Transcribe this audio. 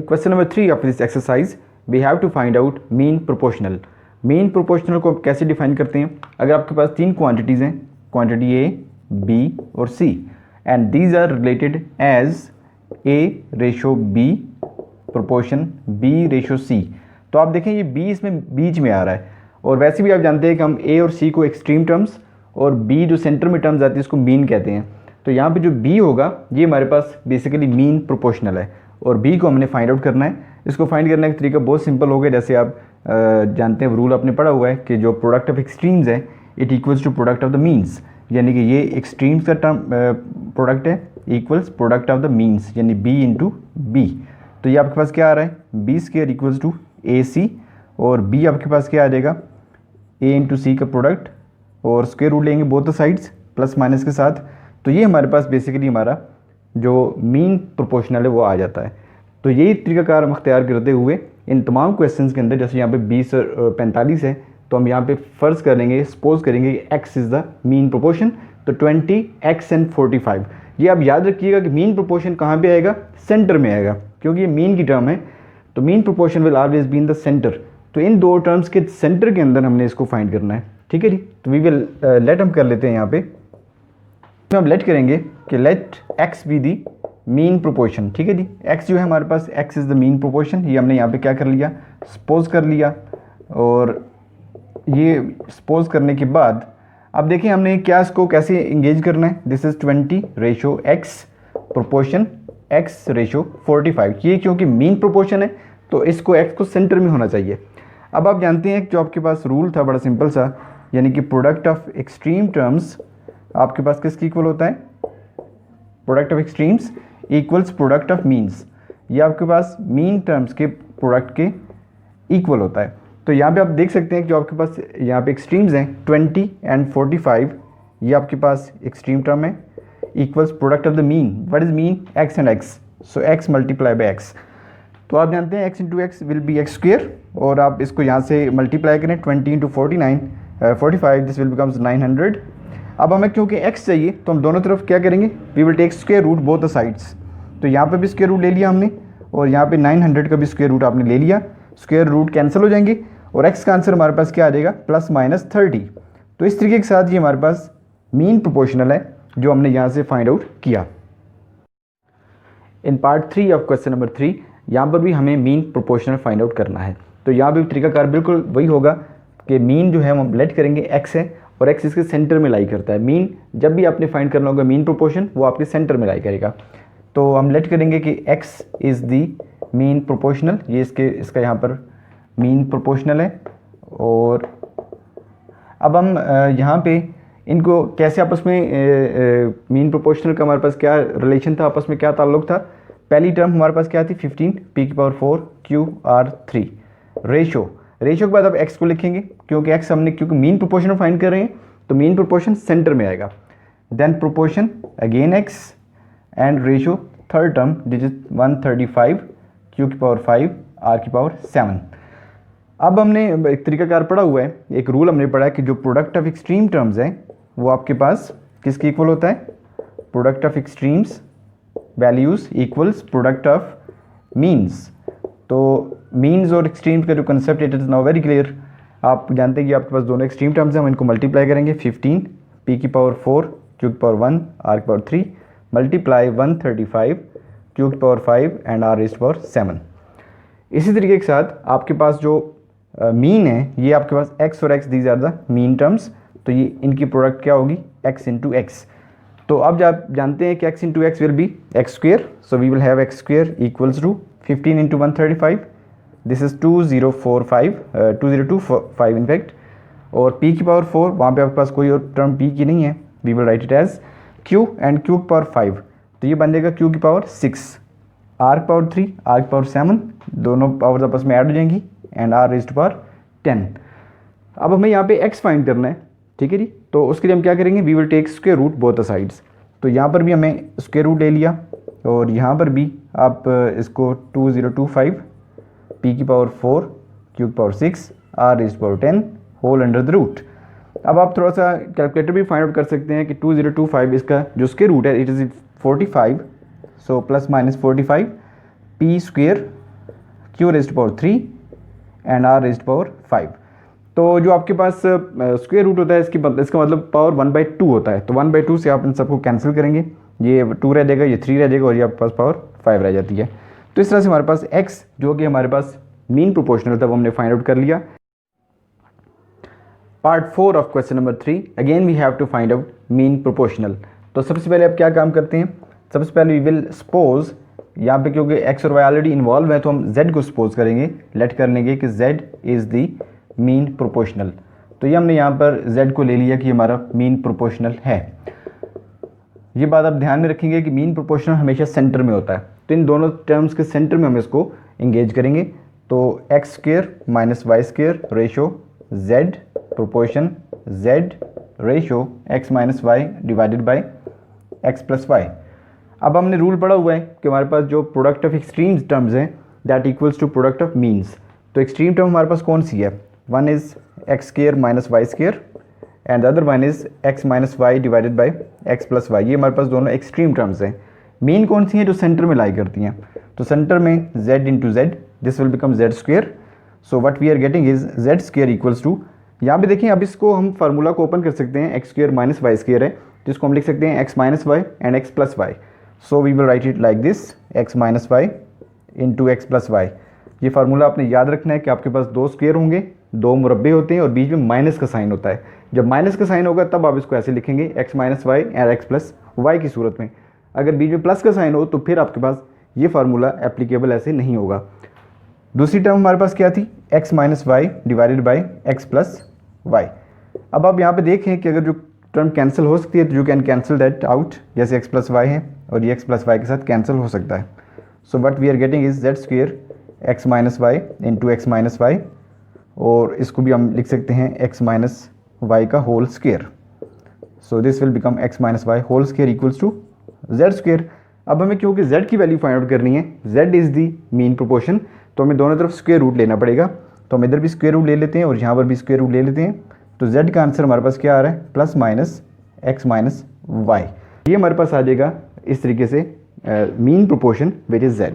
In question number 3 of this exercise, we have to find out mean proportional. Mean proportional को कैसे define करते हैं? अगर आपके पास तीन क्वांटिटीज़ हैं, क्वांटिटी ए, बी और C, and these are related as A ratio B proportion B ratio C, तो आप देखें ये बी इसमें बीच में आ रहा है, और वैसे भी आप जानते हैं कि हम ए और सी को एक्सट्रीम टर्म्स और बी जो सेंटर में टर्म्स आती है उसको मीन कहते हैं। तो यहाँ पे जो बी होगा ये हमारे पास बेसिकली मीन प्रोपोर्शनल है, और बी को हमने फाइंड आउट करना है। इसको फाइंड करने का तरीका बहुत सिंपल हो गया, जैसे आप जानते हैं रूल आपने पढ़ा हुआ है कि जो प्रोडक्ट ऑफ एक्सट्रीम्स है it equals to product of the means, यानी कि ये एक्सट्रीम्स का टर्म प्रोडक्ट है equals product of the means, यानी बी इंटू बी। तो ये आपके पास क्या आ रहा है, b square equals to a c, और बी आपके पास क्या आ जाएगा, ए इंटू सी का प्रोडक्ट, और स्क्वायर रूट लेंगे both the sides plus minus के साथ। तो ये हमारे पास बेसिकली हमारा जो मीन प्रोपोर्शनल है वो आ जाता है। तो यही तरीकाकार हम अख्तियार करते हुए इन तमाम क्वेश्चंस के अंदर, जैसे यहाँ पे 20 और 45 है, तो हम यहाँ पे फ़र्ज़ करेंगे, सपोज करेंगे कि x is the mean proportion, तो 20 x एंड 45। ये आप याद रखिएगा कि मीन प्रोपोर्शन कहाँ पे आएगा, सेंटर में आएगा, क्योंकि ये मीन की टर्म है, तो mean proportion will always be in the centre. तो इन दो टर्म्स के सेंटर के अंदर हमने इसको फाइंड करना है, ठीक है जी। तो वी विल लेट हम कर लेते हैं यहाँ पे, तो हम लेट करेंगे कि let x be the mean proportion, ठीक है जी। x जो है हमारे पास, x is the mean proportion, ये हमने यहाँ पे क्या कर लिया, सपोज कर लिया, और ये सपोज करने के बाद अब देखें हमने क्या इसको कैसे इंगेज करना है। This is 20 ratio x proportion x ratio 45। ये क्योंकि मीन प्रोपोर्शन है तो इसको x को सेंटर में होना चाहिए। अब आप जानते हैं कि जो आपके पास रूल था बड़ा सिंपल सा, यानी कि प्रोडक्ट ऑफ एक्सट्रीम टर्म्स आपके पास किसकी इक्वल होता है, product of extremes equals product of means. ये आपके पास मीन टर्म्स के प्रोडक्ट के इक्वल होता है। तो यहाँ पे आप देख सकते हैं कि जो आपके पास यहाँ पे एक्सट्रीम्स हैं 20 एंड 45, ये आपके पास एक्सट्रीम टर्म है equals product of the mean. What is mean, x and x, so x multiply by x। तो आप जानते हैं x into x will be x square, और आप इसको यहाँ से मल्टीप्लाई करें 20 इंटू 45, दिस विल बिकम्स 900। अब हमें क्योंकि x चाहिए तो हम दोनों तरफ क्या करेंगे, we will take square root both the sides. तो यहाँ पे भी स्क्वायर रूट ले लिया हमने, और यहाँ पे 900 का भी स्क्वायर रूट आपने ले लिया, स्क्वायर रूट कैंसिल हो जाएंगे, और x का आंसर हमारे पास क्या आ जाएगा, प्लस माइनस 30। तो इस तरीके के साथ ये हमारे पास मीन प्रोपोर्शनल है जो हमने यहाँ से फाइंड आउट किया। In part 3 of question number 3 यहाँ पर भी हमें मीन प्रोपोर्शनल फाइंड आउट करना है। तो यहाँ भी तरीकाकार बिल्कुल वही होगा कि मीन जो है हम लेट करेंगे x है, और x इसके सेंटर में लाई करता है। मीन जब भी आपने फाइंड करना होगा मीन प्रोपोर्शन, वो आपके सेंटर में लाई करेगा। तो हम लेट करेंगे कि x is the mean proportional, ये इसका यहाँ पर मीन प्रोपोर्शनल है। और अब हम यहाँ पे इनको कैसे आपस में मीन प्रोपोर्शनल का हमारे पास क्या रिलेशन था, आपस में क्या ताल्लुक था। पहली टर्म हमारे पास क्या थी, 15 p⁴ QR3 रेशो के बाद अब x को लिखेंगे, क्योंकि x हमने क्योंकि मीन प्रोपोर्शन फाइंड कर रहे हैं तो मीन प्रोपोर्शन सेंटर में आएगा। Then proportion again x and ratio third term this is 135 Q⁵ R⁴ 7। अब हमने एक तरीकाकार पढ़ा हुआ है, एक रूल हमने पढ़ा है कि जो प्रोडक्ट ऑफ एक्सट्रीम टर्म्स हैं वो आपके पास किसके इक्वल होता है, product of extremes values equals product of means. तो मीन्स और एक्सट्रीम्स का जो concept it is now very clear. आप जानते हैं कि आपके पास दोनों एक्सट्रीम टर्म्स हैं, हम इनको मल्टीप्लाई करेंगे 15 p⁴ Q⁴ R⁴ multiply 135 Q⁵ and R⁴ 7। इसी तरीके के साथ आपके पास जो मीन है, ये आपके पास x और x these are the mean terms, तो ये इनकी प्रोडक्ट क्या होगी, x इंटू एक्स। तो अब आप जानते हैं कि x into x will be x square, so we will have x square equals to 15 into 135, this is 2025 in fact, और p⁴ वहाँ पे आपके पास कोई और टर्म p की नहीं है, we will write it as q and Q⁵, तो ये बन जाएगा Q⁵ R⁴ R⁴ 7, दोनों पावर्स आपस में ऐड हो जाएंगी, एंड R⁻10। अब हमें यहाँ पे x फाइंड करना है, ठीक है जी। तो उसके लिए हम क्या करेंगे, we will take square root both the sides. तो यहाँ पर भी हमें स्क्वायर रूट ले लिया, और यहाँ पर भी आप इसको 2025 p⁴ Q⁶ R⁻10 whole under the root. अब आप थोड़ा सा कैलकुलेटर भी फाइंड आउट कर सकते हैं कि 2025 इसका जो स्क्वायर रूट है it is 45, so plus minus 45 p² q raised power 3 and r raised power 5। तो जो आपके पास स्क्वायर रूट होता है इसका मतलब पावर 1/2 होता है। तो 1/2 से आप इन सबको कैंसिल करेंगे, ये 2 रह जाएगा, ये 3 रह जाएगा और ये आपके पास पावर 5 रह जाती है। तो इस तरह से हमारे पास x जो कि हमारे पास मीन प्रोपोर्शनल था वो हमने फाइंड आउट कर लिया। Part 4 of question number 3, again we have to find out mean proportional. तो सबसे पहले आप क्या काम करते हैं, सबसे पहले वी विल सपोज, यहाँ पे क्योंकि x और y ऑलरेडी इन्वॉल्व है तो हम z को सपोज करेंगे, लेट कर लेंगे कि z is the mean proportional. तो ये हमने यहाँ पर z को ले लिया कि हमारा मीन प्रोपोर्शनल है। ये बात आप ध्यान में रखेंगे कि मीन प्रोपोर्शनल हमेशा सेंटर में होता है, तो इन दोनों टर्म्स के सेंटर में हम इसको इंगेज करेंगे। तो x square minus y square ratio z proportion z ratio x minus y divided by x plus y. अब हमने रूल पढ़ा हुआ है कि हमारे पास जो प्रोडक्ट ऑफ एक्सट्रीम टर्म्स हैं that equals to product of means. तो एक्सट्रीम टर्म हमारे पास कौन सी है, one is x square minus y square and other one is x minus y divided by x plus y. ये हमारे पास दोनों एक्सट्रीम टर्म्स हैं। मीन कौन सी हैं, जो सेंटर में लाई करती हैं। तो सेंटर में z into z, this will become z square. So what we are getting is z square equals to, यहाँ पे देखें अब इसको हम फार्मूला को ओपन कर सकते हैं, x square minus y square है जिसको हम लिख सकते हैं x minus y and x plus y. So we will write it like this, x minus y into x plus y. ये फार्मूला आपने याद रखना है कि आपके पास दो स्क्वायर होंगे, दो मुरब्बे होते हैं और बीच में माइनस का साइन होता है। जब माइनस का साइन होगा तब आप इसको ऐसे लिखेंगे, x minus y and x plus y की सूरत में। अगर बीच में प्लस का साइन हो तो फिर आपके पास ये फार्मूला एप्लीकेबल ऐसे नहीं होगा। दूसरी टर्म हमारे पास क्या थी, x minus y divided by x plus y. अब आप यहाँ पे देखें कि अगर जो टर्म कैंसिल हो सकती है तो you can cancel that out, जैसे एक्स प्लस वाई है और ये एक्स प्लस वाई के साथ कैंसिल हो सकता है। So what we are getting is z square x minus y into x minus y, और इसको भी हम लिख सकते हैं एक्स माइनस वाई का whole square. So this will become x minus y whole square equals to z square. अब हमें क्योंकि z की वैल्यू फाइंड आउट करनी है, z is the mean proportion, तो हमें दोनों तरफ स्क्वायर रूट लेना पड़ेगा। तो हम इधर भी स्क्वायर रूट ले लेते हैं और यहाँ पर भी स्क्वायर रूट ले लेते हैं। तो z का आंसर हमारे पास क्या आ रहा है, plus minus x minus y. ये हमारे पास आ जाएगा इस तरीके से mean proportion which is z।